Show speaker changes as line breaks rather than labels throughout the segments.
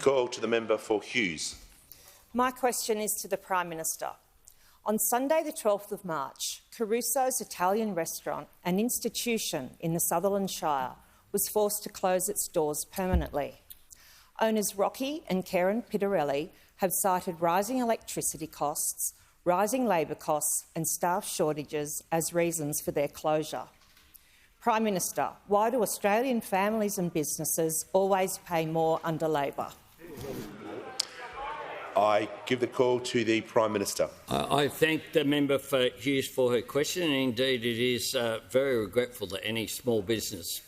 Call to the member for Hughes.
My question is to the Prime Minister. On Sunday the 12th of March, Caruso's Italian restaurant, an institution in the Sutherland Shire, was forced to close its doors permanently. Owners Rocky and Karen Pitarelli have cited rising electricity costs, rising labour costs and staff shortages as reasons for their closure. Prime Minister, why do Australian families and businesses always pay more under Labor?
I give the call to the Prime Minister.
I thank the member for Hughes for her question, and indeed it is very regretful that any small business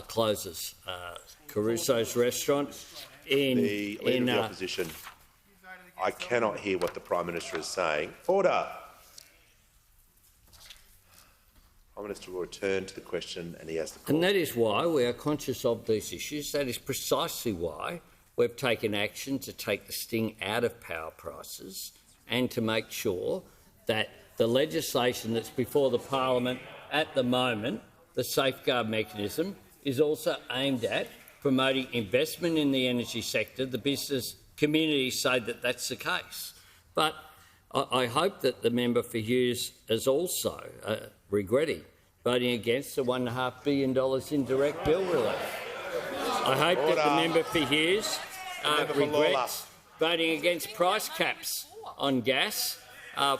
closes. Caruso's restaurant in
the Leader of the Opposition. I cannot hear what the Prime Minister is saying. Order. Prime Minister will return to the question, and he has the call.
And that is why we are conscious of these issues. That is precisely why we've taken action to take the sting out of power prices and to make sure that the legislation that's before the parliament at the moment, the safeguard mechanism, is also aimed at promoting investment in the energy sector. The business community say that that's the case. But I hope that the member for Hughes is also regretting voting against the $1.5 billion in direct bill relief. I hope that the member for Hughes regrets voting against price caps on gas.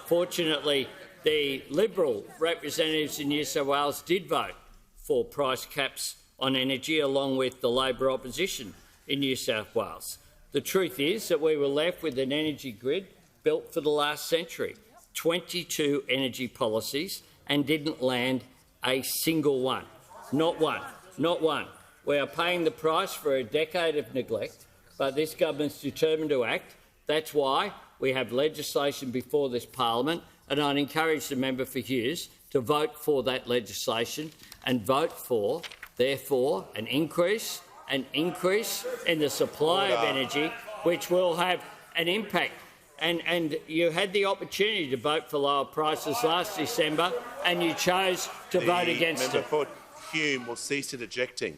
Fortunately, the Liberal representatives in New South Wales did vote for price caps on energy, along with the Labor opposition in New South Wales. The truth is that we were left with an energy grid built for the last century, 22 energy policies, and didn't land a single one. Not one. Not one. We are paying the price for a decade of neglect, but this government's determined to act. That's why we have legislation before this parliament, and I'd encourage the member for Hughes to vote for that legislation and vote for, therefore, an increase in the supply of energy, which will have an impact. And you had the opportunity to vote for lower prices last December, and you chose to vote against it.
The member for Hume will cease interjecting.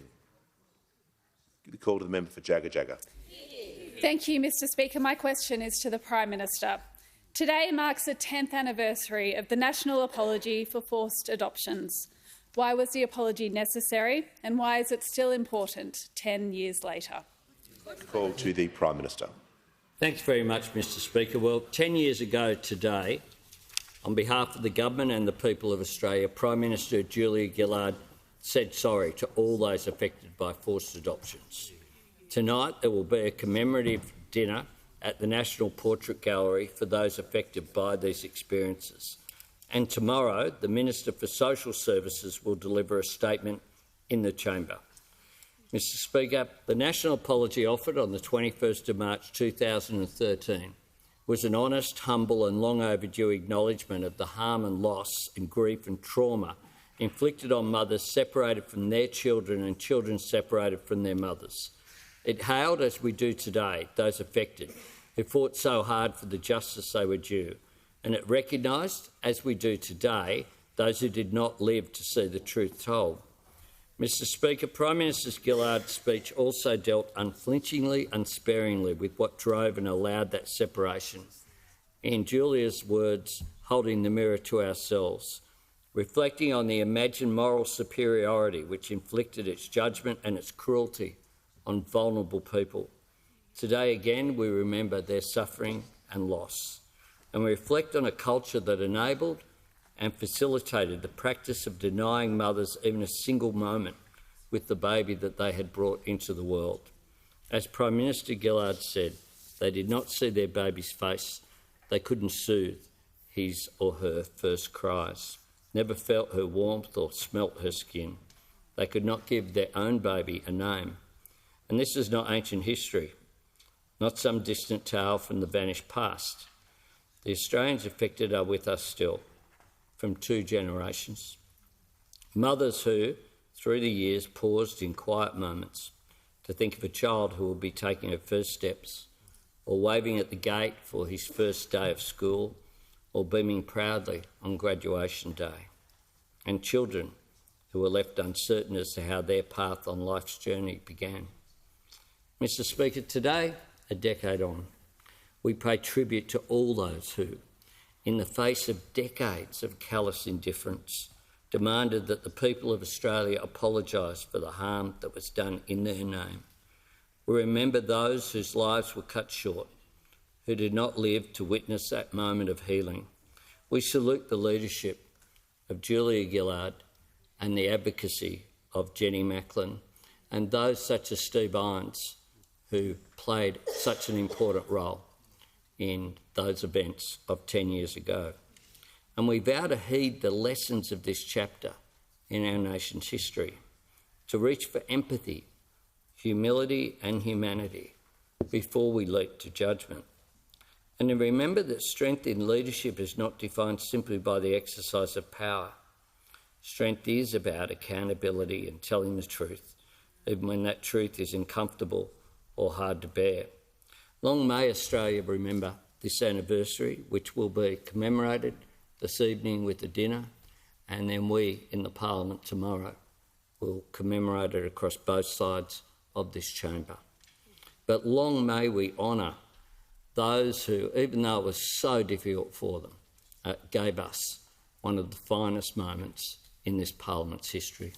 Give the call to the member for Jagga Jagga.
Thank you, Mr Speaker. My question is to the Prime Minister. Today marks the 10th anniversary of the national apology for forced adoptions. Why was the apology necessary, and why is it still important 10 years later?
Call to the Prime Minister.
Thanks very much, Mr Speaker. Well, 10 years ago today, on behalf of the government and the people of Australia, Prime Minister Julia Gillard said sorry to all those affected by forced adoptions. Tonight there will be a commemorative dinner at the National Portrait Gallery for those affected by these experiences. And tomorrow the Minister for Social Services will deliver a statement in the chamber. Mr Speaker, the national apology offered on the 21st of March 2013 was an honest, humble and long overdue acknowledgement of the harm and loss and grief and trauma inflicted on mothers separated from their children and children separated from their mothers. It hailed, as we do today, those affected who fought so hard for the justice they were due, and it recognised, as we do today, those who did not live to see the truth told. Mr Speaker, Prime Minister Gillard's speech also dealt unflinchingly, unsparingly with what drove and allowed that separation. In Julia's words, holding the mirror to ourselves, reflecting on the imagined moral superiority which inflicted its judgment and its cruelty on vulnerable people. Today again we remember their suffering and loss, and we reflect on a culture that enabled and facilitated the practice of denying mothers even a single moment with the baby that they had brought into the world. As Prime Minister Gillard said, they did not see their baby's face, they couldn't soothe his or her first cries, never felt her warmth or smelt her skin. They could not give their own baby a name. And this is not ancient history, not some distant tale from the vanished past. The Australians affected are with us still, from 2 generations. Mothers who, through the years, paused in quiet moments to think of a child who will be taking her first steps, or waving at the gate for his first day of school, or beaming proudly on graduation day. And children who were left uncertain as to how their path on life's journey began. Mr Speaker, today, a decade on, we pay tribute to all those who, in the face of decades of callous indifference, demanded that the people of Australia apologise for the harm that was done in their name. We remember those whose lives were cut short, who did not live to witness that moment of healing. We salute the leadership of Julia Gillard and the advocacy of Jenny Macklin and those such as Steve Irons, who played such an important role in those events of 10 years ago. And we vow to heed the lessons of this chapter in our nation's history, to reach for empathy, humility and humanity before we leap to judgment. And to remember that strength in leadership is not defined simply by the exercise of power. Strength is about accountability and telling the truth, even when that truth is uncomfortable or hard to bear. Long may Australia remember this anniversary, which will be commemorated this evening with a dinner, and then we in the Parliament tomorrow will commemorate it across both sides of this chamber. But long may we honour those who, even though it was so difficult for them, gave us one of the finest moments in this Parliament's history.